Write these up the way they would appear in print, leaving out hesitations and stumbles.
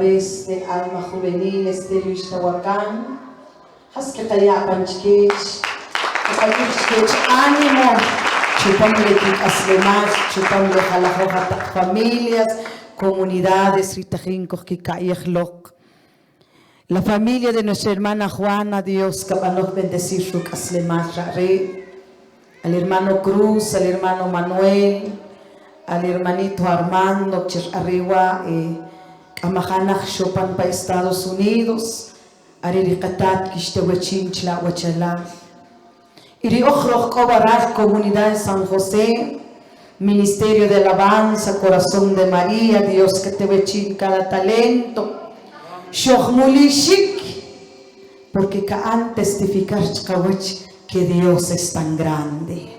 vez de Alma Juvenil Estéreo Ixtahuacán, Haske Kaya Panchkech, ánimo, chupamle Kikaslemas, chupamle Jalajoja familias, comunidades, Ritajinkos Kikayechlok. La familia de nuestra hermana Juana, Dios, Kapanok bendecir su Kaslemas, al hermano Cruz, al hermano Manuel, al hermanito Armando, arriba, Kamahanach Chopin para Estados Unidos, Ariricatat, Kishtewachin, Tlawachalá. Iri Ochroch Kobarak, Comunidad de San José, Ministerio de Alabanza, Corazón de María, Dios que te vechin cada talento. Shochmulishik, porque Kaan testificar que Dios es tan grande.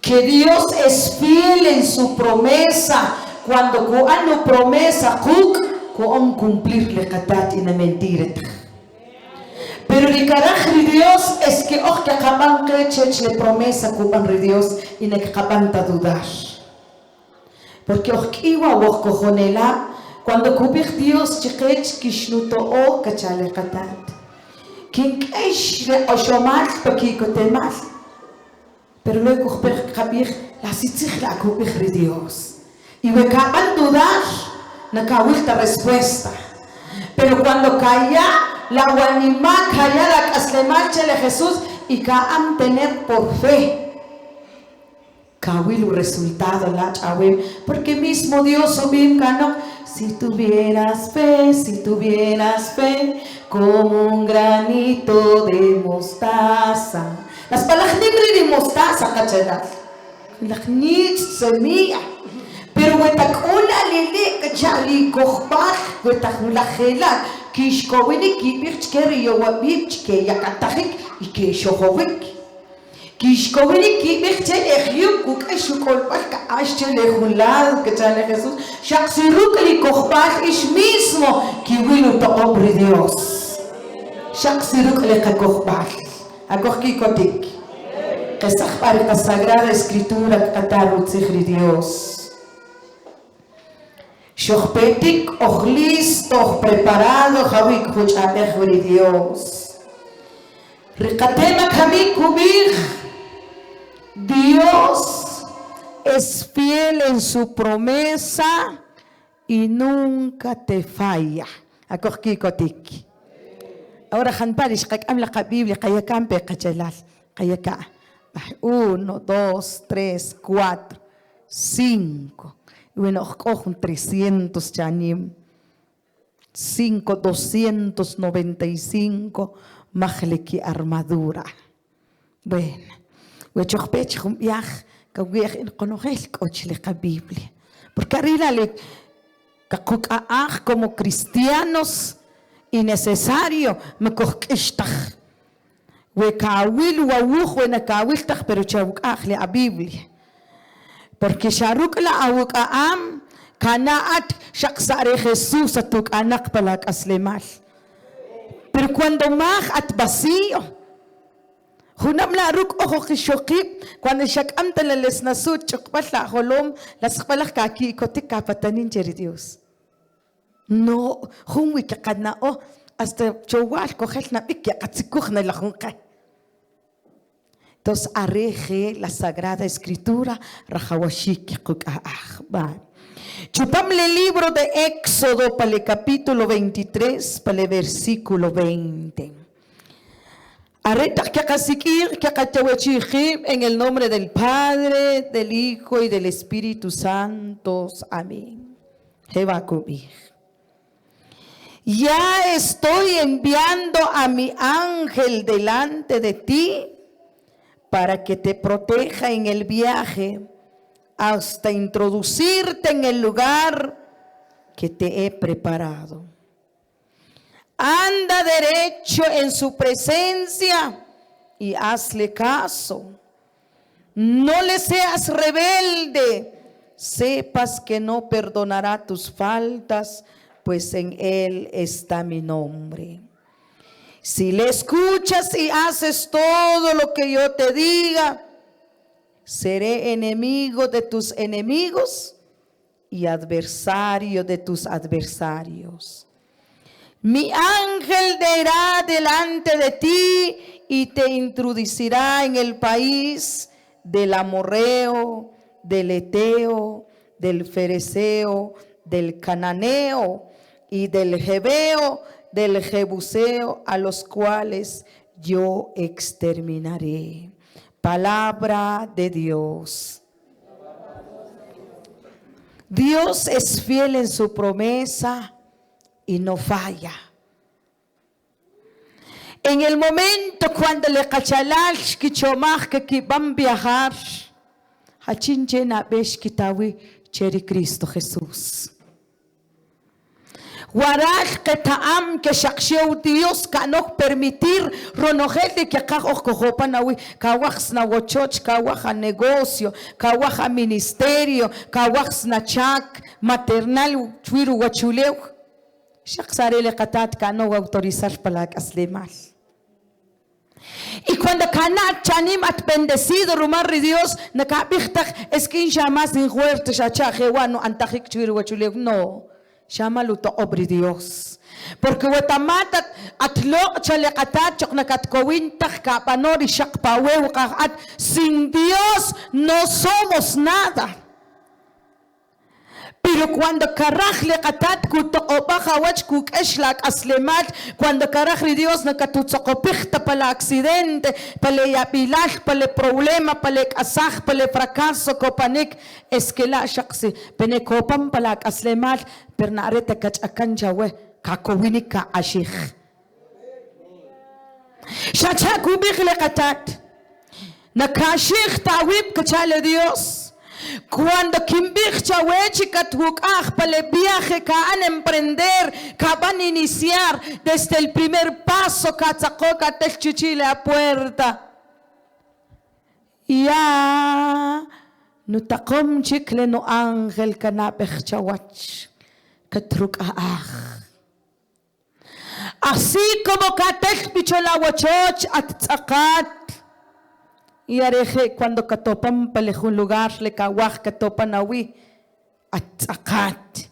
Que Dios es fiel en su promesa. Cuando Kuano promesa Kuon cumplirle katat y no mentira. Pero el carácter de Dios es que que acaban que le promesa Kuban de Dios y no acaban de dudar. Porque iwa cojonela cuando kubir Dios chikech kishnuto o kachale katat. Quien es le oshomal pakiko temas. Pero luego kabir la sitzich la kubir de Dios. Y me acaban de dudar, no acabó esta respuesta. Pero cuando calla, la guanima calla la caslemarcha de Jesús y caam tener por fe. Kawil resultado la chawim, porque mismo Dios obim ganó. Si tuvieras fe, como un granito de mostaza. Las palabras de mostaza, cachela. La semilla. Pero wetakula lele kachali kohbach wetakula khela kishkowini kibich keriyo wabich ke yakatahik ike shohovik kishkowini kibich telehyu kukeshukolbach ka ashtelehulad kachale Jesús shaksirukli kohbach ish mismo kiwilu toqobri Dios shaksirukli kohbach akohki kotik kesach para la Sagrada Escritura katarut sigri Dios. Shochpetik och listo, preparado, Javik Huchatech Dios. Ricatema Javik Kubir. Dios es fiel en su promesa y nunca te falla. Akohkikotik. Ahora Hanparish, Kakam la Biblia, Kayakampe Kachalal, Kayaka. 1, 2, 3, 4, 5. Bueno, cojo 300 chanim, 5, 295, majleki armadura. Bueno, huechopech un viaje, que viaje en conocer la Biblia. Porque arriba le como cristianos y necesario me coquistach. Huecawil wawuj wenacawiltach, pero chawukach la Biblia. Porque Sharuk la awukaam kanaat shaksare Jesús atuk anak palak aslemal. Pero cuando mag at vacío, hunam la ruk ojo kishokip, cuando shakam talales nasut chokpala holom las palak kaki kotik kapatanin cheri Dios. No, hunwi kakana o hasta chowal kogel na ikya katsikuj na lahunka. Entonces, arreje la Sagrada Escritura, Rajawashik Chupamle el libro de Éxodo para el capítulo 23, para el versículo 20. Arreta que caciquir, que cachahuachijim, en el nombre del Padre, del Hijo y del Espíritu Santo. Amén. Jebacubir. Ya estoy enviando a mi ángel delante de ti, para que te proteja en el viaje hasta introducirte en el lugar que te he preparado. Anda derecho en su presencia y hazle caso. No le seas rebelde, sepas que no perdonará tus faltas, pues en él está mi nombre. Si le escuchas y haces todo lo que yo te diga, seré enemigo de tus enemigos y adversario de tus adversarios. Mi ángel irá delante de ti y te introducirá en el país del amorreo, del eteo, del fereceo, del cananeo y del jebeo, del jebuseo, a los cuales yo exterminaré. Palabra de Dios. Dios es fiel en su promesa y no falla. En el momento cuando le cachalash que chomach que van a viajar, hachinche na besh kitawi cheri Cristo Jesús. Guaraj que taam que shaksheu Dios que no permitir ronojete que acá ojopa nawi kawach na wochoch kawach a negocio kawach a ministerio kawach na chak maternal chuiru wachuleu shaksare le katat que no autorizar para aslemal. Y cuando canat chanim at bendecido rumar Dios na kabichtach es que jamás ni huerta shacha jewano antajik chuiru wachuleu no. Llámalo to obri Dios. Porque wetamatat atlo chalekatat choknakat kowintach kapanori shakpawew kahat. Sin Dios no somos nada. Pero cuando karaj le katat kuto obajawach kuk eshlak aslemat, cuando karaj le Dios nakatutzokopihta para accidente, para yapilash, para problema, para asaj, para fracaso kopanik, es que la shaksi penekopam para aslemat, pero narete kachakan jawe kakowinika ashich. Shacha kubik le katat, nakashich tawib kachale Dios. Cuando kimbich chawechi katukaj para el viaje que van a emprender, que van a iniciar desde el primer paso que sacó Chichile a puerta. Ya no takom chicle no ángel kanapech chawach katrukaj. Así como katek picholawachoch at zakat. Y areje cuando katopan palejun lugar le kawaj katopan awi atzakat.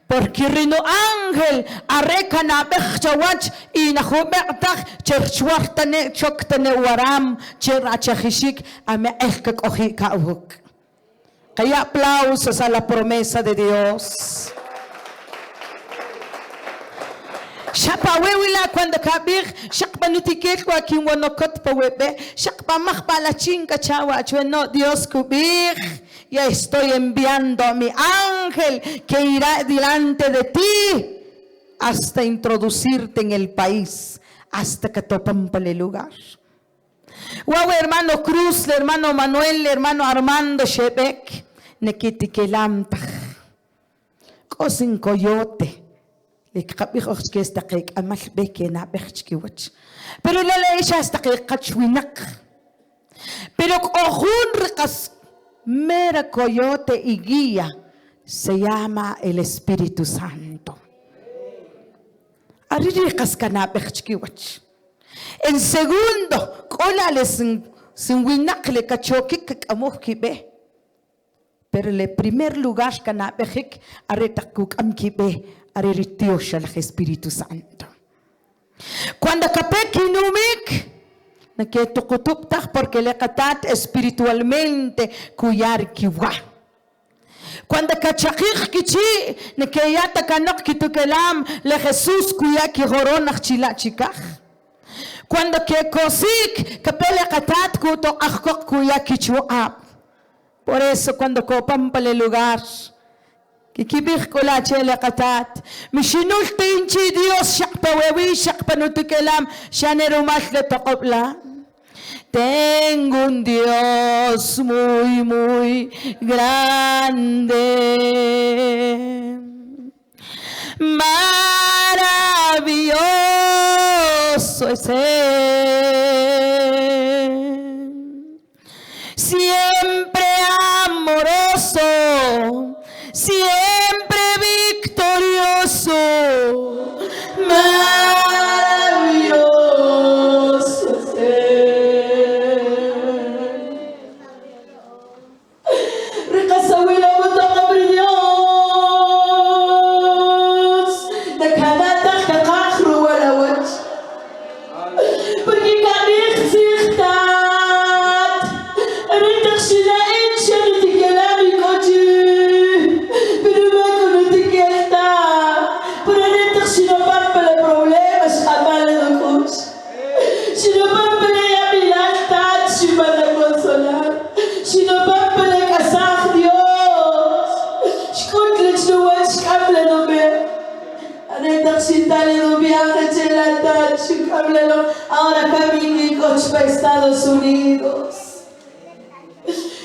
Porque rino ángel areka na bechawach y na hubertach cherchuartane choktane waram cherachachishik ame ehke kohi kauk. Kaya aplausos a la promesa de Dios. Shapawewila cuando kabir shakpanutiket kwa kinwanokot pawebe shakpamachpala chinga chawa no Dios kubir ya estoy enviando a mi ángel que irá delante de ti hasta introducirte en el país hasta que topan para el lugar. Wow, hermano Cruz, hermano Manuel, hermano Armando Shebek nekitikelamta kosin coyote. Pero la ley ya está que cachuinac. Pero ojun recas mera coyote y guía se llama el Espíritu Santo. Ariricas canabechkiwach. En segundo, colales sin winacle cachoque que amojibe. Pero en el primer lugar canabechik aretakuk amkibe. Dios al Espíritu Santo. Cuando capek inumik, na que tukutuptak porque le katat espiritualmente kuyar kiwa. Cuando kachakik kichi, na que yata kanok kitukelam le Jesús kuya ki horonach chilachikach. Cuando que kosik kapele katat kuto achkok kuya kichuap. Por eso cuando copan para el lugar. Kikibich kola chele katat. Mishinul tinchi Dios shakpawewi shakpanutikelam shanerumash le tokopla. Tengo un Dios muy, muy grande. Maravilloso es Él. Siempre amoroso. Siempre victorioso, maravilloso es Él. Recasawila mutaka Dios. chitale do viaje chelata chukamlelo ahora camino para Estados Unidos.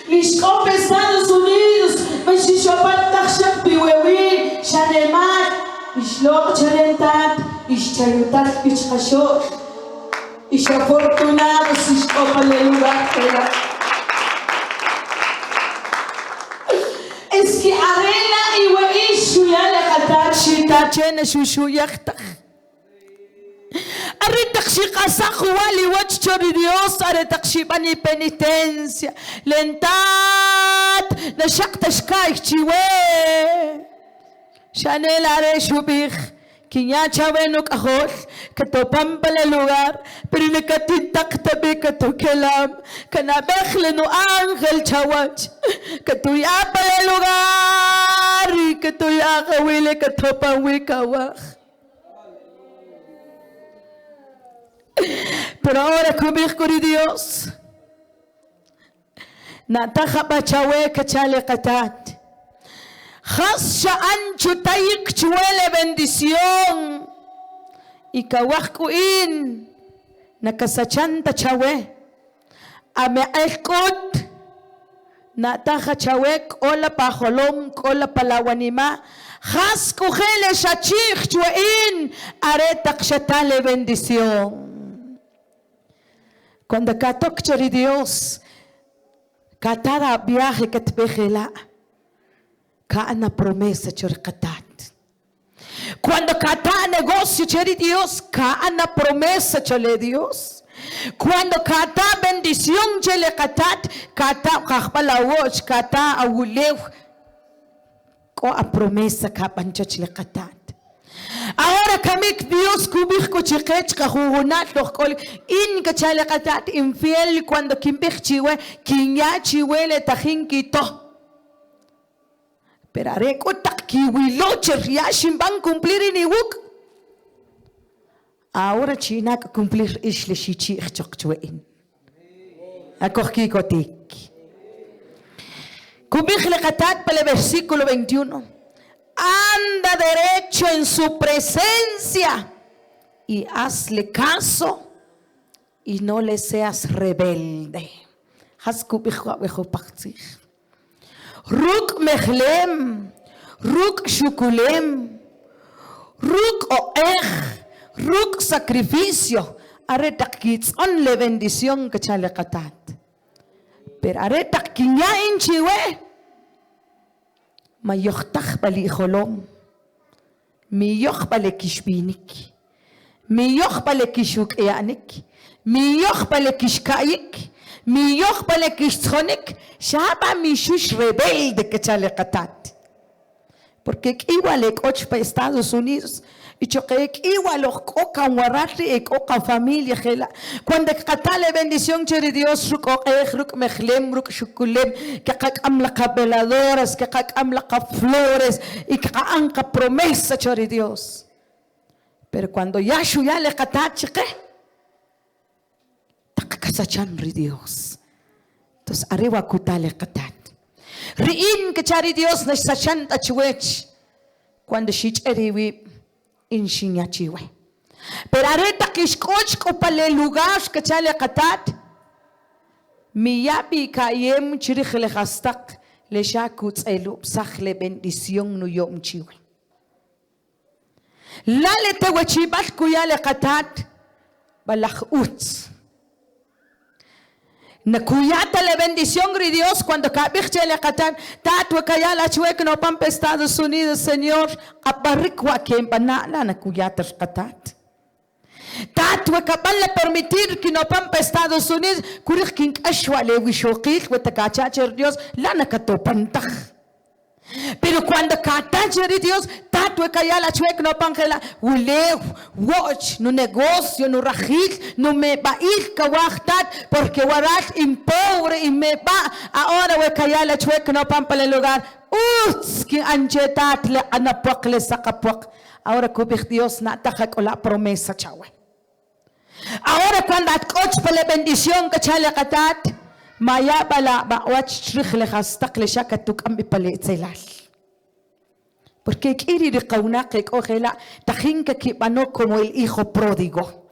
Lishkop Estados Unidos mas shopat takhshak biwewi shanemat ishloq chalentat ishchalutat ishqasho ish afortunado ishkop al lugar. Es que arena y weishu ya le qatar shita chene shushu yakta arre takshiqa sakhwali wachchori Dios arre takshibani penitencia lentat na shaqta shkai chiwe shanel arre shubikh kinya chaveno kahol katopam pala lugar pero nakatintakta be katokelam kana bekhlenu angel chawach katuya pala lugar y katuya kawile katopan wikawach. Pero ahora conmigo con Dios nataja pachawe kachale katat khas sha'an chutayik chuele bendición y kawahkuin nakasachanta chawe ame alkut nataja chawek ola pajolom ola palawanima khas kujele shachik chuein aretak shatale bendición. Cuando catok chori Dios, catara viaje que te pejela, caana promesa chori catat. Cuando cata negocio chori Dios, caana promesa chole Dios. Cuando cata bendición chole catat, cata kahpala woch, cata awulew, ko a promesa kapancho chole catat. Ahora kamik Dios kubik ko chikech kahunat lo kol in kachale katat infiel cuando kimbik chiwe kinya chiwe le tajin kito pero are ko tak kiwilo cherriashin van cumplir ni wuk ahora china ka cumplir isle shichi chokchwein akorki kotik kubik le katat para el versículo 21. Anda derecho en su presencia y hazle caso y no le seas rebelde. Ruk mechlem, ruk shukulem, ruk oej, ruk sacrificio. Aretak kits onle bendición que chale katat. Pero aretak kinya inchiwe. ما يختخبل خلوم مي يخبل كشبينك مي يخبل كشوك يعنك مي يخبل كشكايك مي يخبل كشخونك شابا ميشوش rebelde que chale qatat porque igual ek para Estados Unidos y choque igual oka warati ek oka familia gela cuando qatale bendición de Dios ruk ruk mechlem ruk shukulem que amla veladoras que amla flores y que anca promesa de Dios pero cuando yashu ya le qatat chique takasachan de Dios entonces arriba kutale qatat riin que chari Dios na sachan tachwech cuando shicheriwi inshinya chiwe pero areta kishkoch ko pale lugar que chale qatat miyabi kayem chirikh le khastak le shakut elu psakh le bendición no yom chiwe la le tawachibal kuyale qatat balakhut nakuyata la bendición de Dios cuando kabich le qatat tatwa kayala chwek no pampa Estados Unidos Señor abarikwa kem banala nakuyata qatat tatwa kabala permitir que no pampa Estados Unidos kurikh king ashwa le wishoqil watakacha Dios la nakatopantah pero cuando catacha de Dios tatwa kayala chwek no pangela ule watch no negocio no rajil no me bail kawachtat porque warat impobre y me ba ahora we kayala chwek no pampa el lugar que anchetat le anapak le sakapak ahora kubik Dios nataja con la promesa chawe ahora cuando atcoch para la bendición que chale katat maya bala ba watch trikh le khastak le shakatuk am ipale tselal Porque quiere recauna que cogela, tajinka que pano como el hijo pródigo.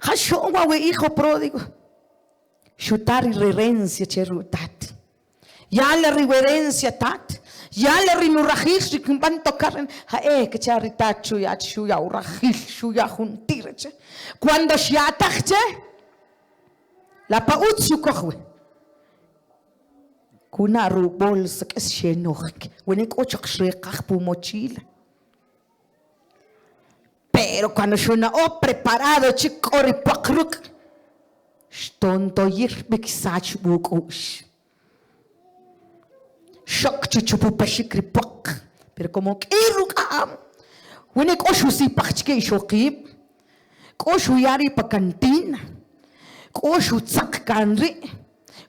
Hashowa we hijo pródigo. Chutar y reverencia cherutat. Ya la reverencia tat. Ya la rinurajis y que van tocar que charitachu ya chuya urajis chuya juntirche. Cuando shiatache la pautsu kohwe. Kuna bolsa que es xenoque. Wenek ocho pu mochila. Pero cuando yo no he preparado chico ripakruk, tonto yir bixach bukush. Shok chuchupu pashikripak. Pero como kirukam, wenek oshu si pachke shokib, koshu yari pa cantina, koshu tsak kanri,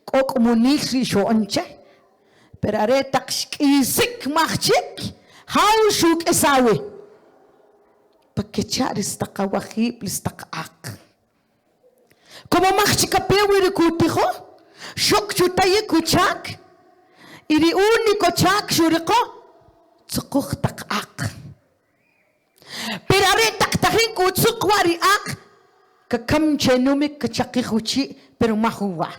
kok munisi shonche. Pero are takshkisik machik, how shuk esawe. Pakechar istakawahib listakak. Como machikapewi rikutiho, shuk chutaye kuchak, iri único chak shuriko, tsukuk takak. Pero are taktahin kutsukwari ak, kakam chenumik kachakihuchi, pero mahuwa.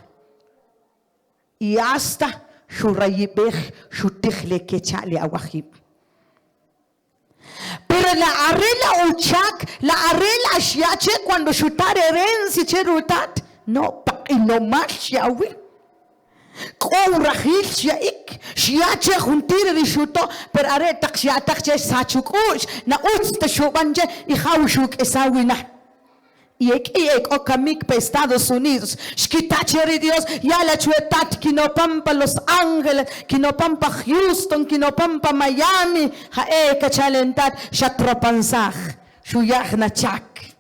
Y hasta shurayibech shutichle kechale awahib. Pero la arela uchak, la arela shiache cuando shutare herencia cherutat, no pa y no más shiawi. Ko rahil shiaik, shiache juntire di shuto, pero are tak shiatakche sachukush, na utste shubanje y haushuk esawina. Y o camik pa Estados Unidos, shkitacheri Dios, ya la chuetat, kinopampa Los Ángeles, kinopampa Houston, kinopampa Miami, kachalentat, shatropansach, shuyach nachak.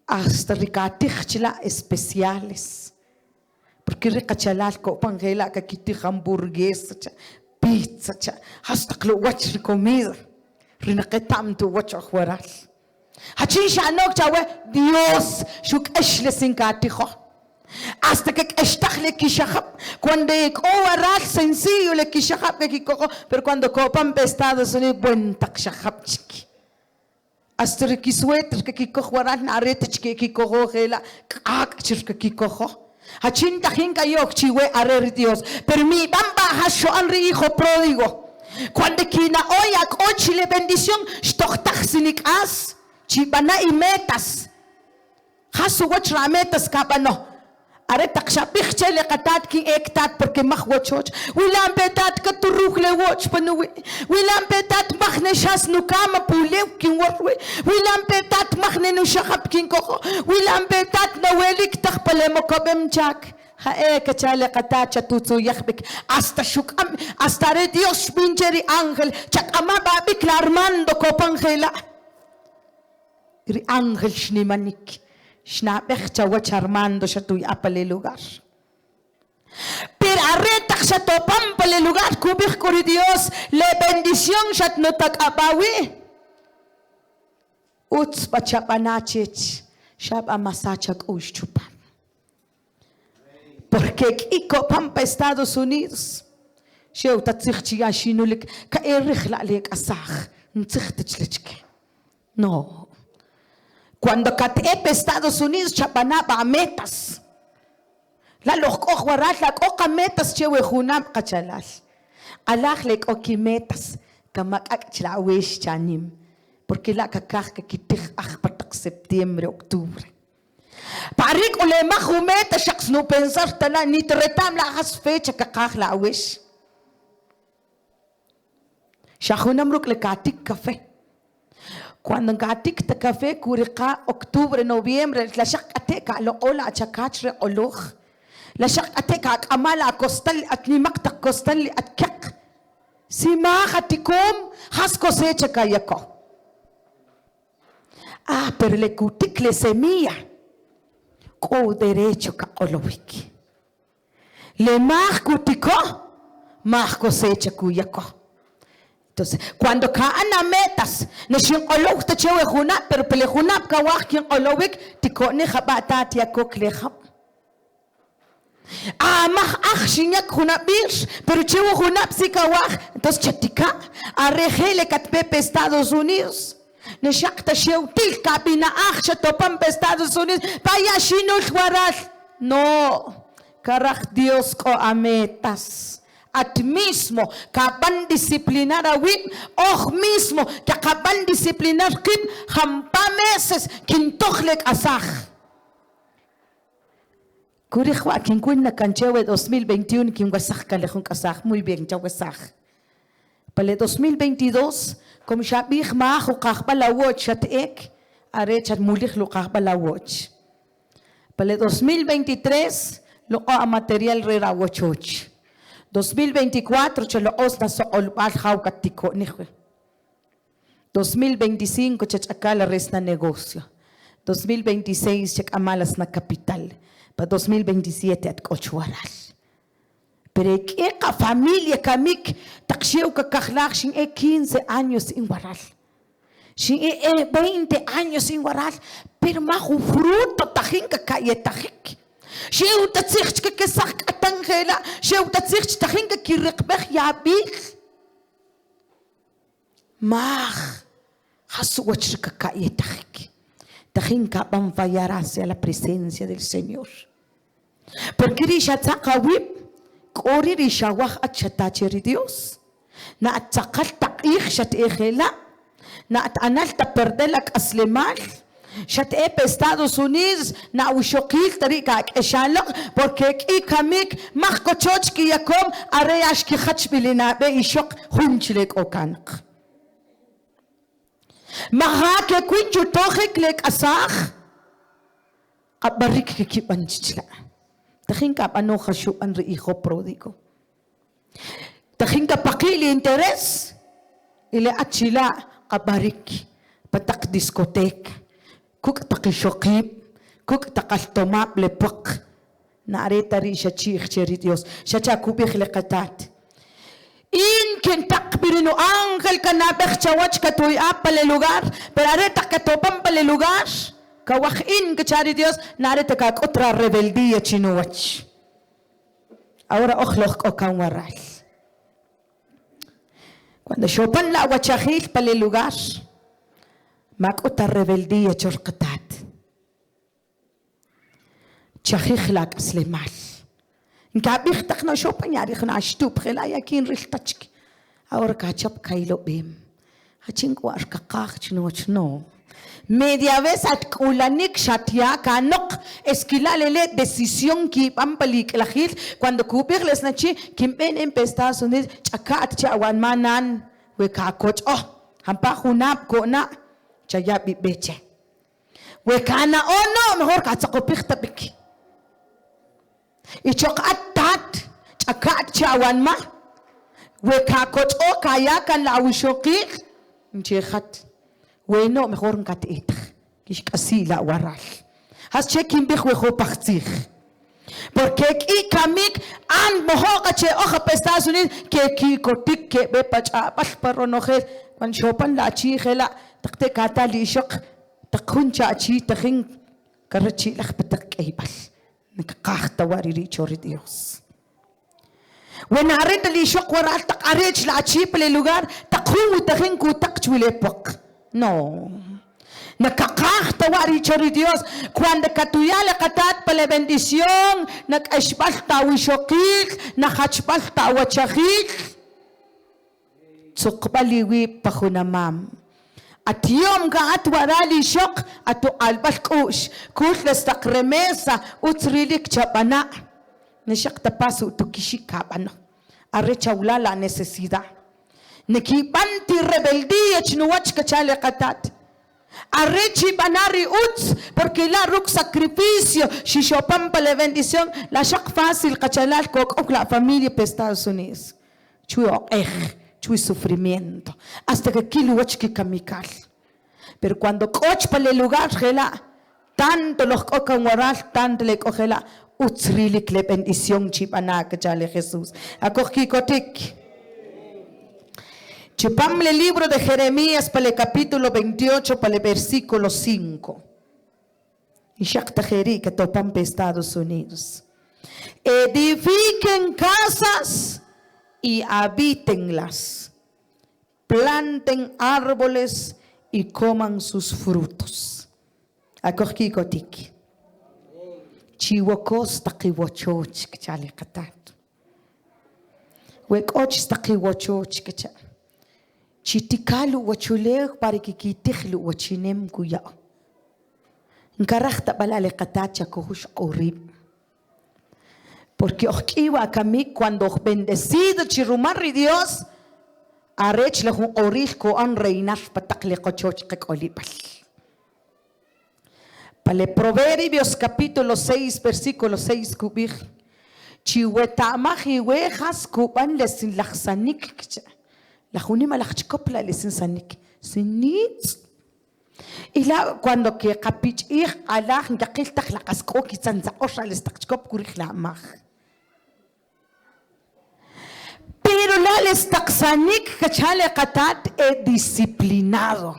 Hasta ricatichla especiales. Porque ricachalal ko pangela kakiti hamburguesa, pizza, hasta que lo watch comida, rinaketam tu watch ahuaral. Hachisha anok chawe Dios shuk eshle sinkatijo. Hasta que estajle kishahap. Cuando owaral sencillo le kishahap que kikojo, pero cuando copan Estados Unidos buen takshahap chiki. Hasta que kisueter que kikojo waral na aretich que kikojo gela kak chir que kikojo. Hachin tajinka yok chiwe arer Dios. Pero mi bamba hasho anri hijo pródigo. Cuando kina oyak ochile bendición shtochtach sinik as. Chibana y metas. Hasu wachra metas kabano. Are takshapich chele katat ki ektat porque mach wachoch. Wilam petat ka turuch le wach panuwi. Wilam petat machne shas nukama pulew kin warwe. Wilam petat machne nushahap kin koko. Wilam petat nawelik tak palemo kabem chak. Kachale katat chatutsu yachbik. Hasta shukam. Hasta re Dios pincheri ángel. Chak amababik la Armando Copangela. Ángel shnimanik, shnabech wach Armando shatuy apale lugar. Pero arretak shatopam pale lugar, kubich kuri Dios, le bendición shat notak abawi. Uts pachapanachich, shab amasachak ushchupan. Porque kiko pampa Estados Unidos, sheu tatsichia shinulik, ka erich la lek asach, ntsichtichlechke. No. Cuando catepe Estados Unidos chapanaba a metas. La loco guarat la coca metas chewe junam kachalal. Alach le coqui metas kamak achlawish chanim. Porque la cacaj que kitich patak septiembre, octubre. Parik ole mahu metas shaks no pensar tala ni te retam la has fecha cacaj la wish. Shahunam ruk le katik café. Cuando gatik te café curika octubre noviembre la shakateca lo ola chakachre oloch la shakateca amala costal at nimakta costal at kak si mahatikum has cosecha kayako. Pero le kutik le semilla ko derecho ka olowiki le mah kutiko mah cosecha kuyako. Entonces, cuando kaana metas, no shin olok te chewe hunap, pero pele hunap kawak kin olowik, tiko ne khabata tia kok lehab. Amah akshinyak hunapir, pero chewo hunap sikawah. Entonces chatika, arrejele katpepe Estados Unidos. Neshakta sheutil kabina aksha topan Estados Unidos. Vaya shinul waral. No, karaj Dios ko ametas. At mismo, kaban disciplinar a win, mismo, que kaban disciplinar kin, hampa meses, kintohlek asaj. Kurijwa, quien cuina canchewe 2021, quien wasaj kalejun kasaj, muy bien, ya wasaj. Para el 2022, como shabih mahu kahba la watch at ek, arechat mulich lo kahba la watch. Para el 2023, lo a material rera watch. 2024 chelo osna so olbal haucatico nihwe. 2025 chachakala resna negocio. 2026 chakamalas na capital. Para 2027 at cochuaral. Pero eka familia kamik takshiu ka kakhlak shin 15 años in waral. Shin 20 años in waral. Pero mahu fruto tajin ka kayetahik. Sheu tatsich ke sak atangela, sheu tatsich tahin ke kirikbeh yabik. Mach, hasuach ka kayetahik. Tahin ka vayarase a la presencia del Señor. Porque risha tsakawib, kori risha wach at shatacheri Dios. Na at sakal takich shat ejela, na at anal ta perdelak aslemal. Shatepe Estados Unidos na ushokil tarika eshalok porque ki kamik machkochoch ki yakom areyash ki khachbilina be ishok hunchlek okanak maha ke kunchu tokhik lek asakh abarik ki banchla takhin ka ano khashu an ri hijo pródigo takhin ka pakili interes ile achila abarik patak discoteca Kuk takishokib, kuk takaltomap lepok. Na areta rin siya chich cheri Dios. Siya siya kubik lekatat. In kentakbirino angel kanabek chawach katuy pale lugar. Pero areta katopam pale lugar. Kawak in kachari Dios. Na areta kak otra rebeldía chinuwach. Ahora ojlok o kanwaral. Cuando shopan la wachahil pale lugar. Makota rebeldía chorqatat. Chahichlak aslemal. Nkabich takna shopan yari khna ashtub khela yakin riltachki. Ahora kachap kailo bim. Hachinko arkaqaq chno. Media vez at ulanik shatia kanok esquilalele decisión ki pampalik lahil cuando kubir les nachi kimben Estados Unidos chakat chawan manan we kakoch hampa hunap ko na Chaya bibeche. Wekana ono mejor katsakopik tapik. Ichok atat chakat chawan ma. Wekakot o kayakan la wishokik. Nchekhat. Weno mejor nkatit. Kishkasi la waral. Has chekin bich wejo pachtich. Porque ki kamik an mejor kache oja Estados Unidos que ki kotik ke bepacha pas paronoje cuando shopan la chijela. Takte kata lishok takuncha chi taking karachi lak patak aibal nakakahta wariri chori Dios. When arid lishok waral tak arich la chi pale lugar takun taking kutak chulepok. No. Nakakahta wari chori Dios cuando katuyala katat pale bendición nakashbalta wishokik nakachbalta wachakik tsukbaliwi pahunamam. At yom ka at warali shok at albal kush kush remesa utrilik chapana nishak tapasu tukishikabano arecha ulala necesidad nekibanti rebeldía chnuwach kachale katat arechi banari uts porque la ruk sacrificio shishopan pa la bendición la shak fácil kachalal kok la familia pe Estados Unidos chuo chui sufrimiento hasta que kiluwach que kamikal. Pero cuando coch para el lugar gela tanto los cocan moral tanto le cogela utsrilik le bendición chipana que chale Jesús acogi kotik chipam el libro de Jeremías para el capítulo 28 para el versículo 5 y shakta jeri que topan pe Estados Unidos Edifiquen casas y habítenlas. Planten árboles y coman sus frutos. Akokikotik. Chiwakos takiwachoch kachale katat. Wekoch takiwachoch kachale. Chitikalu wachulek para kikitihlu wachinem kuya. Nkarachta balale katacha kohush orib. Porque okiwa kami cuando bendecido chirumari Dios arech le hun oril ko an reinar patakle kochoch kekolipal. Para Proverbios capítulo 6 versículo 6 kubir. Chiwetama hiwejas kuban lesin laxanik. La junima la chcopla lesin sanik. Sinit. Y la cuando que capich ir Allah yakil tak la casco ki sanza osha les tak chcop kurich la mag. Pero la les taxanik kachale katat disciplinado.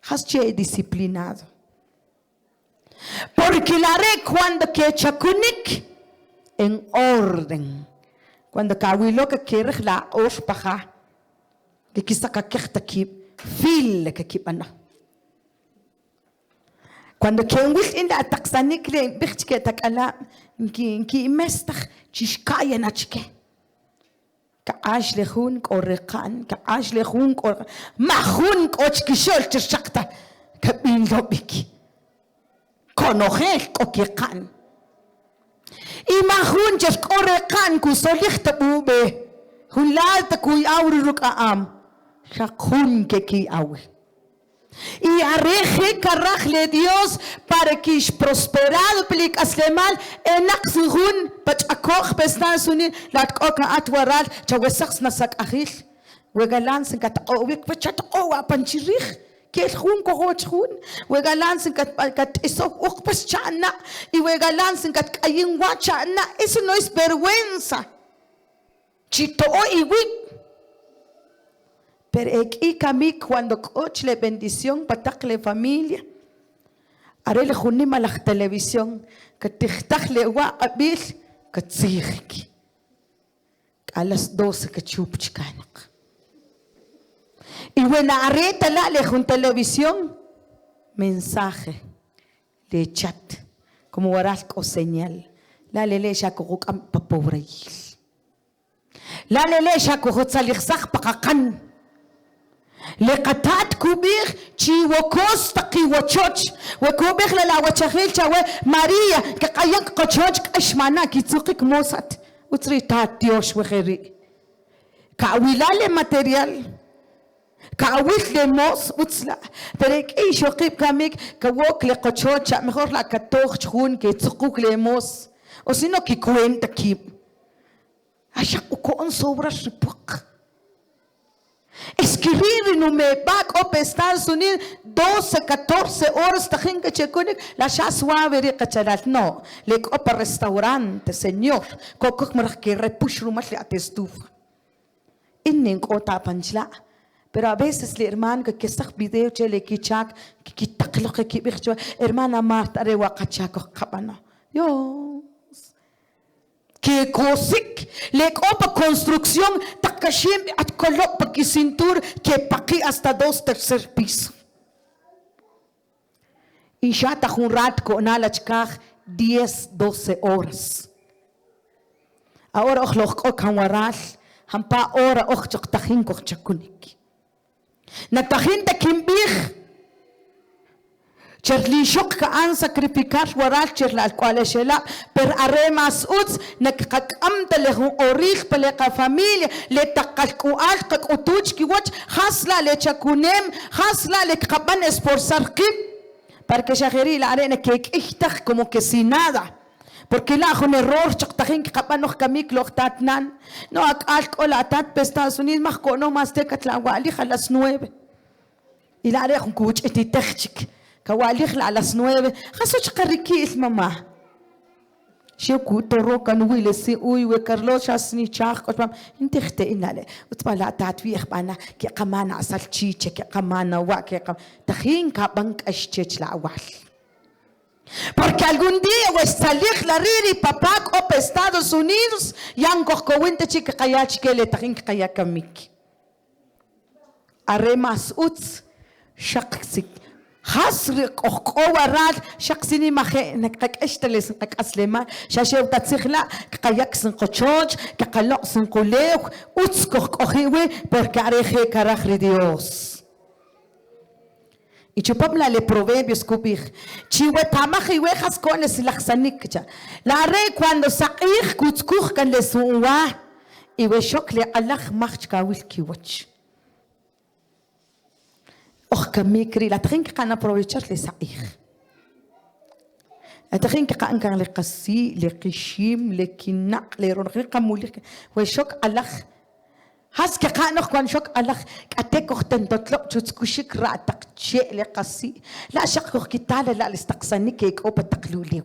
Hasche disciplinado. Porque la re cuando que chakunik en orden. Cuando kawilo que quiere la ospaja. Que quizá kakechta ki fil que kipana. Cuando que un wil la taxanik le bichke takala ki mestach chishkaya nachke. كعاش لخون كورقان كعاش لخون كور ما خون كوش كشول تشقتا كبين لوبك كونوخيل كوكيقان إما خون جش كورقان كوسوليخ تبوبه هلال تكوي أوري ركام شخون كي أوي y arreje carrajle Dios para que es prosperado plic aslemal enak suhun pach akoch bestan sunin lat koka atwaral chawesax nasak ahil wegalan sin kat owik pachat owa panchirich kel hun ko hochun wegalan sin kat isok ok pas chana y wegalan sin kat kayin wachana eso no es vergüenza chito o iwik. Pero aquí kami cuando cochle bendición patakle familia, haré le junima la televisión que tichtakle wa abil que tzirki a las 12 que chupchkanak. Y bueno haré tala le jun televisión mensaje de chat como waras o señal la le ya ko kam pobre la le ya ko tsalikh sakh paqan لقطات كبير شي وكوس تقي وتشوش وكوبير لا وتشخيل شوي ماريا كقيق قتشوش اشمانا كي تسوقك موسات وتري تاتيوش وخيري كاويلا ماتيريال كاويل لموس وتسلا بريك اي شقيب كاميك كوك لقتشوش مخور لا كتوخ تخون كي تسقوك لموس او سينو كي كوينتا كيب عشان كون صبر الشبق Escribir no me back up Estados Unidos 12, 14 horas tajín que checonek la ya suave de cacharal no le copa restaurante señor coco que repush rumas le atestufa innen cota panchla pero a veces le hermano que está video che le kichak que quitaklo que kibircho hermana Marta rewa kachako kabano yo que cosik le copa construcción takashim at colop pa cintura que paqui hasta 2 tercer piso y ya ta un rat con alachkaj 10 12 horas ahora okhloq okanwaral hampa ora okhchok tahin kochakunik natahin ta kimbih Cherli shok ka an sacrificar waral cherla al cual shela per aremas uts nakakam telehun orich peleka familia le takalku al kak utuch ki wach hasla le chakunem hasla le kaban esforzar kib para que shageri la arena que ichtach como que sin nada porque la un error chaktahin ki kaban no kamik lo tatnan no akal kola tat Estados Unidos mach kono mas te katla wali a las 9 y la arena kuch etitechik كواليخ على سنوية خاصوش قريكي ماما شو كوتو روكا نويل سي اوي وكارلوش اسني شاخ كوتام انت اختئنا له وتبالا تعتويخ بانا كي قمانا عسل تشيتش كي قمانا واكي تخين كابنك اشتيتش العوال Porque algún día voy a salir la riri papá o Estados Unidos y han cogido chica kayach que le tajín kaya kamik. Aremas uts shaksik hasri qowarat shaksini mahe nakak eshtalis nakak aslema shashew tatsikhla kayak sin qochoj kaqalo sin quleu uts qohiwe porque areje karajri Dios. Y chupamla le proverbios kubich. Chiwe tamach y wejas con es laxanikcha. La re cuando saqih kutzkuch kan le suwa. Y we shok le Allah mach kawil kiwach. Och kamikri la trinque kan aprovechar le saqih. La trinque kan kan le qasi le qishim le kinak le ronqiqa mulik. We shok Allah has que kanoch cuando shock Allah ateco tentotlo chutskushik ratak che le qasi la shaqo kitala la istaqsani ke ko pataqluliw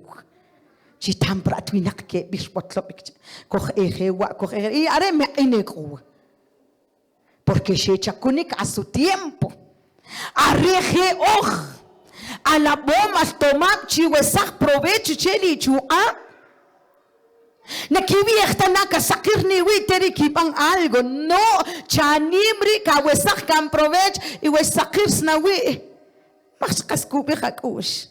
chi tamprat winak ke bishpotlo bik ko ejewa ko y are me ineqo porque she chakunik a su tiempo arreje a la bomba tomar chi wesak provecho cheli chua Nakiviextana kasakirni witeri kipang algo no chanimri ka wesak kan provech y wesakirs na wi mas kaskubi hakush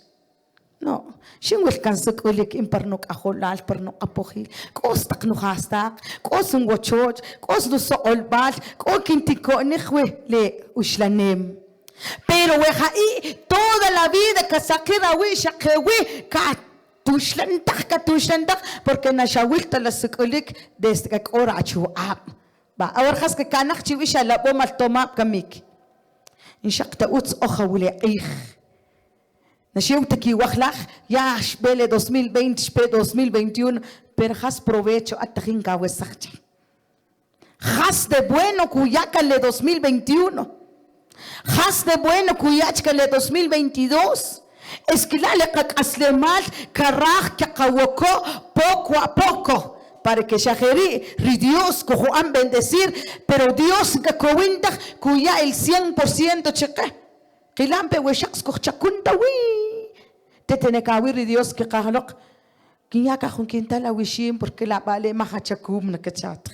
no shingwel kan sukulik imparnok aholal parnok apohil kos takno hastak kos un wochoj kos do so olbal ko kintiko nikhwe le ushlanem pero weha toda la vida kasakira wi shakwe ka tushlantak porque nashawilta la sukulik desde que ora chuab ba ahora has que kanak chiwisha la bomba toma kamik inshaqta uts oja wile ich nashiwtaki wakhlach ya shbele 2020 shbe 2021 pero has provecho atajin ka wesakcha has de bueno kuyaka le 2021 has de bueno kuyachka le 2022 es que la aslemal caraj que kawoko poco a poco para que shaheri Dios cojo han bendecir pero Dios que cuenta cuya el 100% cheque que lampe we shaks ko chakunda wi te tiene que haber Dios que qahlok kiya ka khun kinta la wishim porque la vale mahachakum nakachat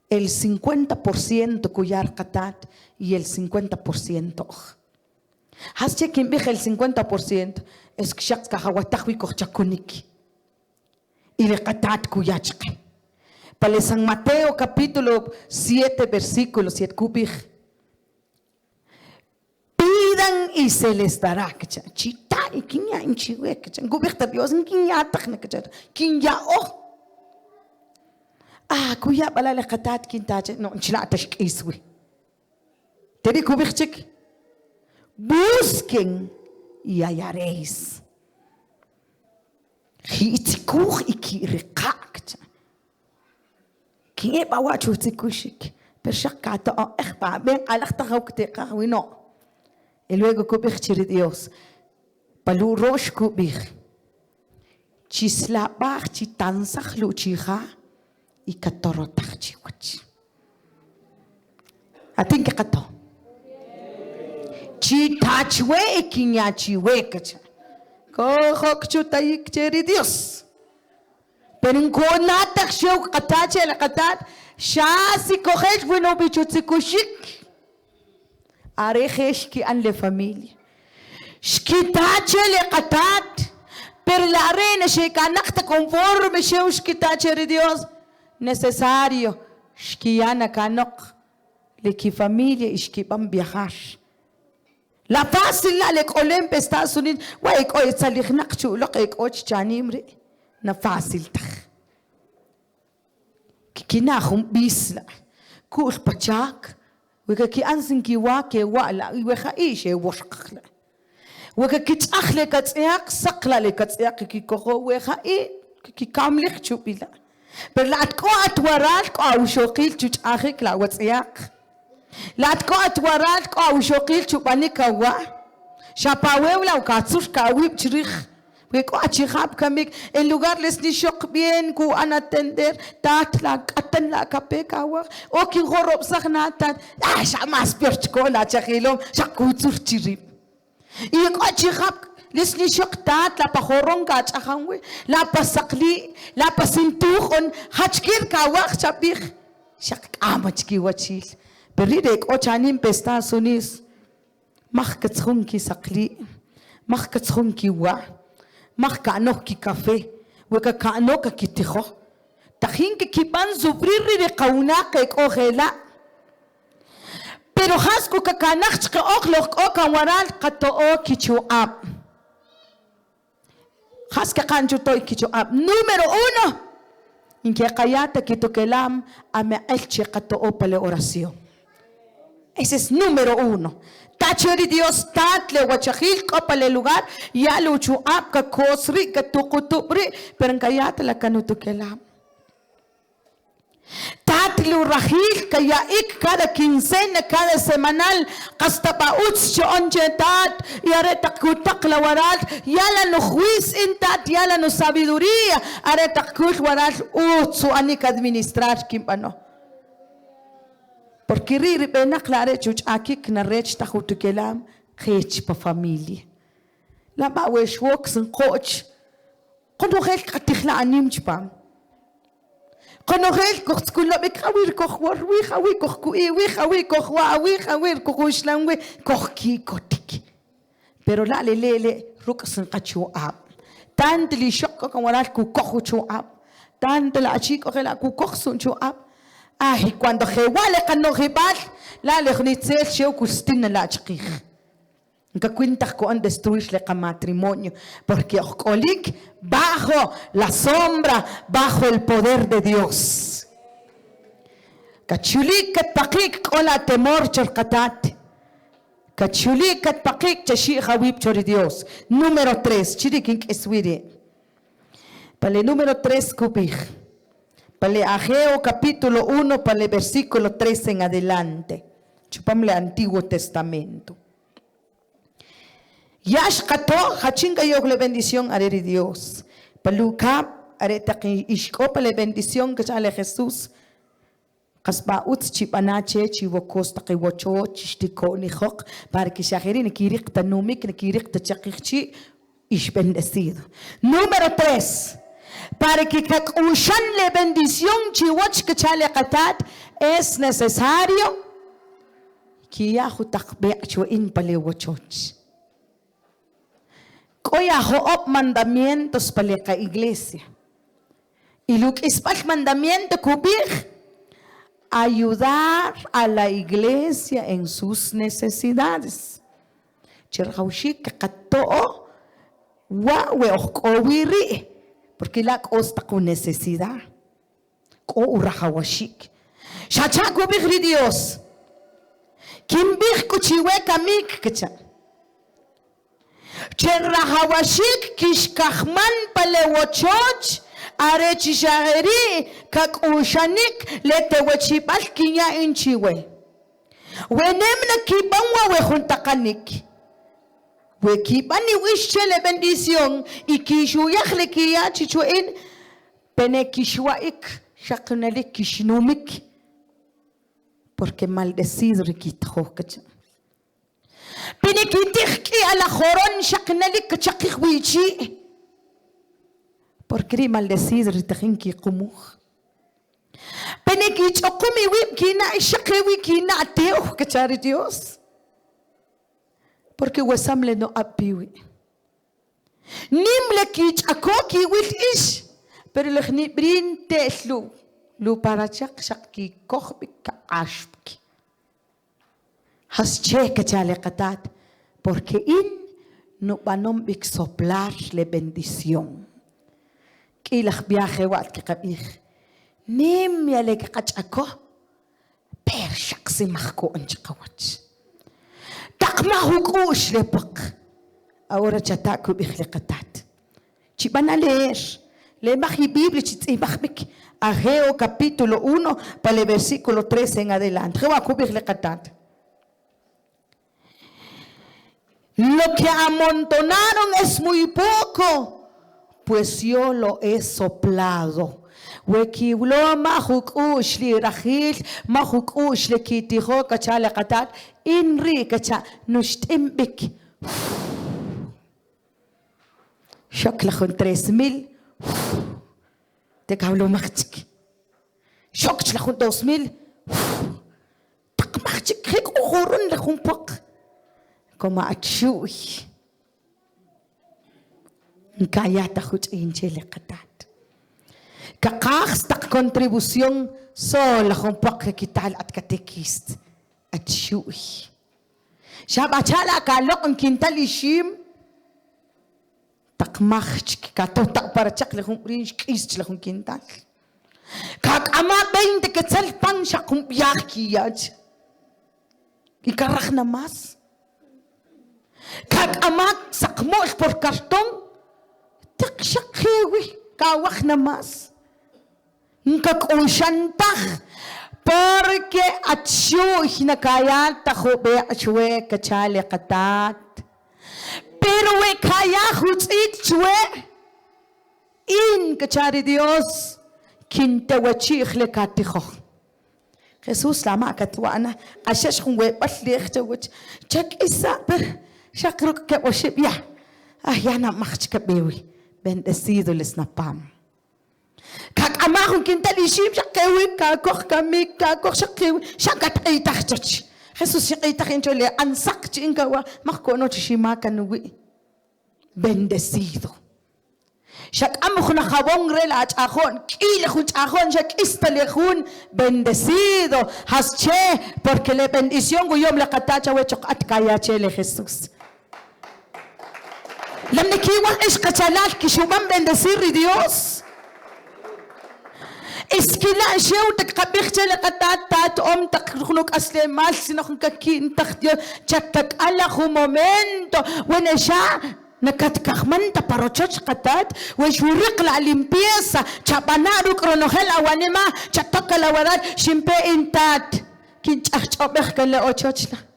el 50% kuyar qatat y el 50% has chequin bije el 50% es que shaks ka hawatahwi ko chakunik y le qatat kuyachque para San Mateo capítulo 7 versículo 7 kubij pidan y se les dará chita y kinya inchiwe kubij ta Dios kinya takhna kinya kuya bala le qatat kinta no chila tashqiswi tedi kubij chik busquen y hallaréis. Hitikuch ikirikak. Kie bawa chutikushik. Pershakata echba ben alachta haukteqa no. Y luego kubich chiri Dios. Palu rosh kubich. Chislabach chitansach luchija y katorotach chiwach. Atin que kato. Chitachwe kinyachiwe kacha. Kohok chutayik cheri Dios. Pero en konatak show katache la katat shasi kohech bueno bichutsikushik. Arejesh ki an le familia. Shkitache le katat. Pero la arena shekanakta conforme show shkitache ri Dios. Necesario shkiana kanok le ki familia ishkipam viajar. La fácil la le colem pe Estados Unidos, wey ko itsalih nakchu lo ke ko chanimri na fácil ta. Kina khum bisla. Ku pachak, we ka ki ansin ki wa ke wala, we khaishe woshqla. We ka ki takhle ka tsiak saqla le ka tsiak ki ko we khai ki kamlich chupila. Per la ko atwaral ko au shoqil chuch akhik la watsiak. La tkoat warat ko ushokil chupani kawa shapawela ukatsush kawip chirich we ko achihab kamik en lugar les ni shok bien ku anatender tatla atan la kapekawa o ki gorob sagnatan shamas perchko la chkhilom shakutsur chirip y ko achihab Lisni shoktat la pahorong kachahangwe la pasakli la pasintuhon hachkir kawak chapik shak amachki wachil beridek ochanim pesta sunis mahkatshun ki sakli mahkatshun ki wa mahkanok ki kafe weka kanok ki tiho tahin ki kipan zubriri de kauna ke kohela pero hasku ka kanach ka oklok o kawaral katoo ki chuap haska kancho toy kicho ab número 1 inke kayata kito kelam ame elche kato opale oración. Ese es número 1. Tachori Dios tatle wachahil kopale lugar ya luchu ab ka kosri ka tukutubri pero kayata la kanuto kelam. Tatlu rahil kaya ik cada quincena cada semanal hasta pauts chonchetat yare takutak la waral yala no juiz intat yala no sabiduría are takut waral utsu anik administrar kimpano porque riri bena clare chuch akik na rech takutu kelam khech pa familia la ba wesh woks en coach kono khel katihla anim chpam Conogel kochkulo bekawir kochwar wi khawi kochkui wi khawi kochwa wi khawir kochuslanwe kochki kotik pero la lele ruksan qachu ab tant li shokko kawaral ku kochu ab tant la chico la ku kochsun chu ab y cuando jewale kanogibal la le gnitzel sheu kustin la chqih nka cuenta con destruir le matrimonio porque okolik bajo la sombra bajo el poder de Dios kachulik katpaqik ola temor chorqatat kachulik katpaqik chashi khawib chor Dios número 3 chirikin eswiri pale número 3 kubih pale Ageo capítulo 1 pale versículo 3 en adelante chupamle Antiguo Testamento. Yash kato hachinga yogle bendición areri Dios. Palukap areta ki ishko pale bendición que chale Jesús. Kasba ut chipanache chiwokos taki wocho chishtiko ni hok para que shaheri ni kirik tanumik ni kirik tachakirchi ish bendecido. Número 3. Para que ushan le bendición chiwoch que chale katat es necesario que yahu takbe chu in pale wochoch. Koya hoop mandamientos para la iglesia. Y lo que es para el mandamiento cubrir, ayudar a la iglesia en sus necesidades. Cherhaushik kato wa weokowiri porque la costa con necesidad. Ko urahawashik. Shacha cubrir Dios. Kimbir kuchiwe kamik kacha. Cherrahawashik kishkahman palewochoch are chishageri kakushanik letewachipal kinya inchiwe wenemna kibanwa wejuntakanik wekibani wishele bendición y kishuyakhle kiya chichuin pene kishwaik shaknalik kishnumik porque maldecido rikithokacha Pinekitiki a la joron shaknalik chakihwichi. Porque maldecido ritahinki kumuh. Pinekich okumi wim kina shakrewi kina ateo kachari Dios. Porque wasamle no apiwi. Nimle kich akoki wit ish. Pero lechni brinte lu para chak shakki kochbik ashbki. Hasche kachale katat porque no banom bik soplar le bendición. Kilach viaje wat kabih. Nim ya le kachako per shaksi mahko anchqawach. Takma hukush le pak. Ahora chataku bih le katat. Chibana leer le mahi Biblia chitsibahbik. Ageo capítulo 1 para el versículo 13 en adelante. Jewa kubih le katat. Lo que amontonaron es muy poco, pues yo lo he soplado. Wekiblo mahuk ushli rahil, mahuk ushli kitiho kachala katat, inri kacha nushtimbik. Shock la con 3,000. Te hablo machik. Shock la con 2,000. Tak machik hek uhuron la con pak. Koma atshui. Kaya takut injil katat. Kakaks tak kontribusyong so la con pak kital at katekist. Atshui. Shabachala kalok ang kintal ishim. Takmach katotak para chak la con rinch kist la con kintal. Kak ama 20 quetzal pan siya kung biyak kiyad. Ikarach na mas. Kag amat sakmol por kartong, tak siya kiwi, kawak na mas. Kag unsyantah, porque atsyo hinakaya tahobe atswe kachale katat. Pero we kaya hutsit chwe, in kachari Dios, kintawachich le katiho. Jesus lama katwana, asyash kung we paslich chawach, check isa per. Shakruk ke worship ya. Yana mach kabewi. Bendecido les napam. Kak amahun kintalishim shakewi kakoch kamik kakoch shakewi shakat itach church. Jesus shakitach inchole ansak chinkawa makono chishima kanwi. Bendecido. Shak amukhun khabong relach ahon kilehun ahon shak istalehun bendecido hasche porque le bendición guyom la katacha wechok at kaya chele Jesus. لما كيوان إيش قتلات كشوبان بندسير ديوس إسكيلا شيء وتكبيخ تلا قطات تات تخنوك أسلم مال سنخن كين تختيو تك على خو مومنتو ونشا نكت كخمن تباروتش قطات وشوريق العلمبيسا تبانارو كرونوهلا وانما تتوكل وراد شمبي انتات كين تشابخ كلا أوتشنا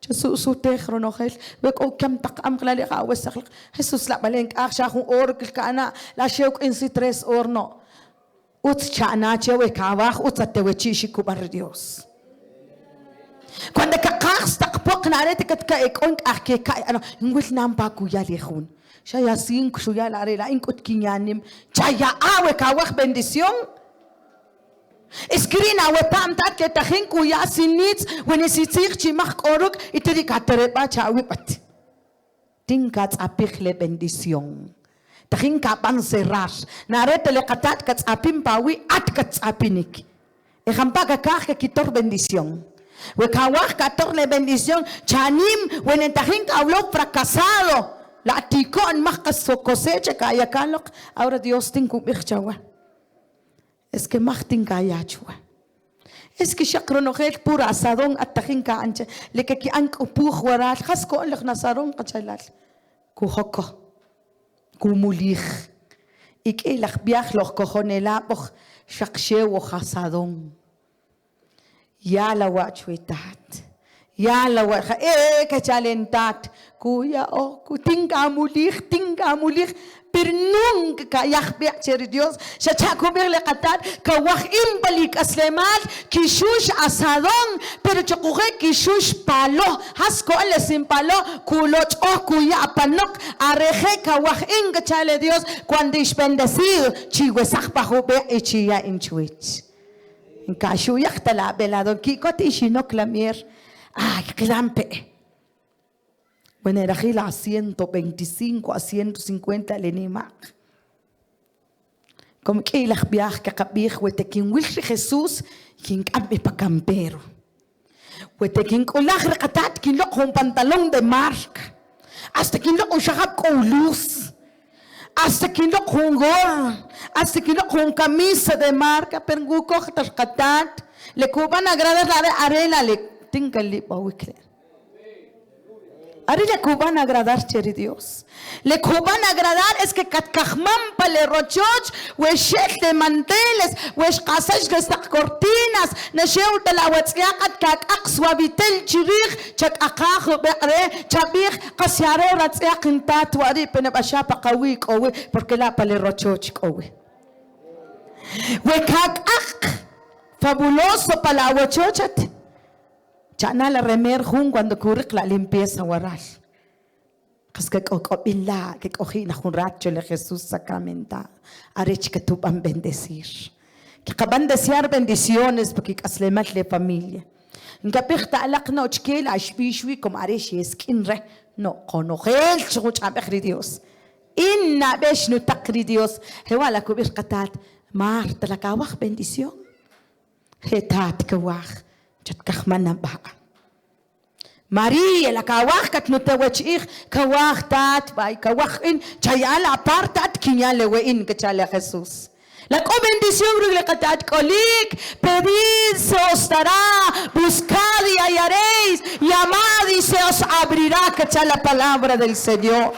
Jesus utekro no hel wek o kam tak am klali ka wasakh Jesus la baleng aksha khun orkil kana la sheuk in si 3 orno ut chana chewe kawach ut tatewechi shikubar Dios cuando ka qas tak pok na rete kat ka ikon akke ka ano ngul nam pa ku ya lehun shaya sin ku ya la re la inkut kinyanim chaya awe kawach bendición Eskrina we pam tat ke tahin ku ya sinits when isitzich chimach oruk itri katere ba chawi pat tinkat apikhle bendición tahin ka pan cerrar narete le katat kat apim pawi at kat apinik e hampa ka ka kitor bendición we kawach kator le bendición chanim when tahin ka ulo fracasado la tikon mach cosecha kaya kalok ahora Dios tinku bichawa Es que Martin Gayachua. Es que Shakrono Hel pura asadón atahinka anche, le que ank upuh warat, hasko lech nasaron kachalal. Kuhoko, kumulich. Ik elach biach loch kohonela boch shakshew hasadón. Ya la wachuetat. Ya la wacha, kachalentat. Kuya o kutinga mulich. Pero nunca yahbeh cher Dios shachaku le qatat ka wah imbalik aslemal kishush asadon pero chokuge kishush palo hasko ale sin palo kulot o kuya panok areje ka wah inga chale Dios cuando es bendecido chiwe sakpahu be ichia inchuich inka shu yahtala belado kikot ishinok lamier ay klampe Bueno, era a 125 a 150 lenima. Como que el viaje que cabij, huete quien wilche Jesús, quien cabe pa campero. Huete quien colag recatat, quien lo con pantalón de marca. Hasta quien lo con shahab con luz. Hasta quien lo con gorra. Hasta quien lo con camisa de marca. Pero en guco recatat, le cuban agradar la arena, le tinga el lipa wikle. Ahora le cuban agradar, chéri Dios. Le cuban agradar es que katkahman pa le rochoch, weshek de manteles, wesh kasash gestak cortinas, nasheu de la watsiakat kak ak suavitel chirich, chak akach be're, chabich kasyare ratsiak intat wari penabasha pa kawi kowe, porque la pa le rochoch kowe. We kak ak fabuloso pa la wachochat. Chana la remer jun cuando ocurre la limpieza waral. que cocopila, que cogina un racho de Jesús sacramentado. Arech que tú van bendecir. Que acaban desear bendiciones porque aslemat la familia. En capirta alaqna ochkela ashbishwi como arech eskinre. No, conogel chuchabechri Dios. Inna besh no takri Dios. Hewala kubir qatat. Marta la kawach bendición. Hetat kawach. Chat kahmana ba. María la kawach kat no tewach kawach tat bay kawach in chayala apartat kinyale we in kachala Jesús. La bendición le qatat kolik pedid se os dará, buscad y hallaréis, llamad y se os abrirá, kachala la palabra del Señor.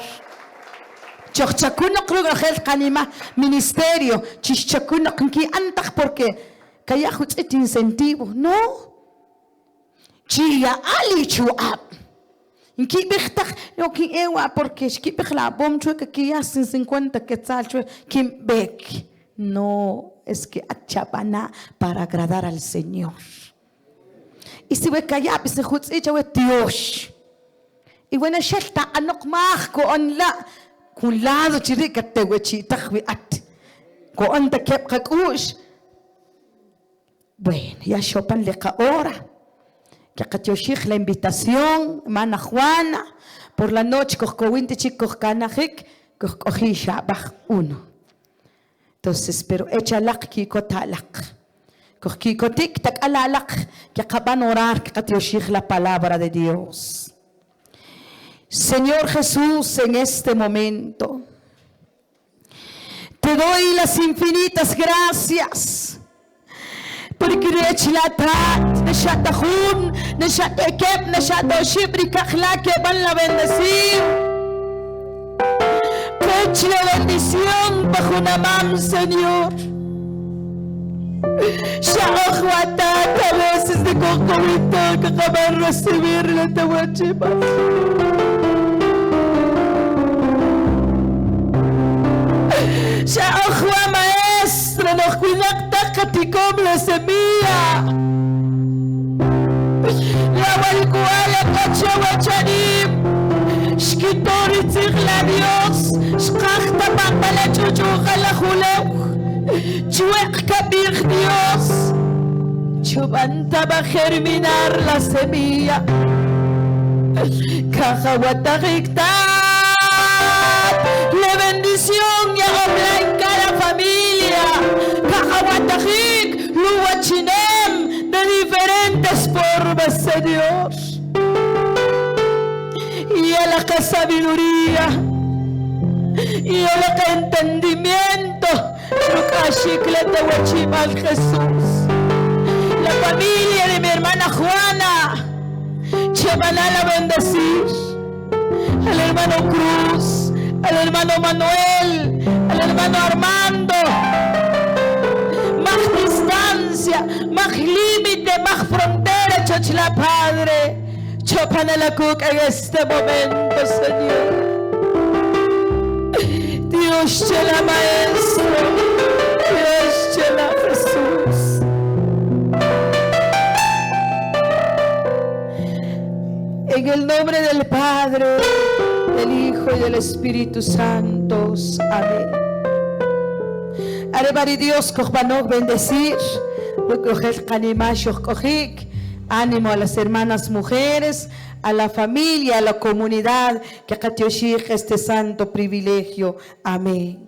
Chachakuna creo que kanima ministerio, chichakuna ki antak porque kaya hutzit incentivo, no. Chia ali chuab. Inki bikhtak, no ki ewa porque ki bikhla bom chue que ya sin 50 quetzal chue kim bek. No, es que achapana para agradar al Señor. Y si we kaya bis hutzit we Dios. Y bueno shelta anok mach ko onla kun lado chirika te wechi takhwi at. Ko onta kep kakush. Bueno, ya chopan leca hora. Que Katioshik la invitación, mana Juana, por la noche, cohcohuinte chicos canajik, cohcohi shabach uno. Entonces, pero echa lak kiko talak. Cohkiko tik tak alalak, que acaban orar, que Katioshik la palabra de Dios. Señor Jesús, en este momento, te doy las infinitas gracias. Porque rechilatat, neshatahun, neshatekep, neshatoshibri kakla que van a bendecir. Que la bendición bajo una mano, Señor. Shahuatat a veces de cocomito que acaban de recibir la tehuachipa. Shahua maestra, nos cuida. Como la semilla la valcuala cachawachanim shkitori tzigla Dios shkachta bambala chuchuja la julew chuek kabir Dios chubanta va a germinar la semilla cajahuatajicta la bendición ya obra en cada familia cajahuatajik luachinem de diferentes formas, Señor, y a la sabiduría y a la entendimiento al Jesús. La familia de mi hermana Juana se van a bendecir, al hermano Cruz, al hermano Manuel, al hermano Armando. Más distancia, más límite, más frontera, Chochla Padre. Chopan a la cuca en este momento, Señor. Dios te la maestro, Dios te la Jesús. En el nombre del Padre, del Hijo y del Espíritu Santo. Amén. Arebari Dios, Kohbanok bendecir, ánimo a las hermanas mujeres, a la familia, a la comunidad, que Katioshik este santo privilegio. Amén.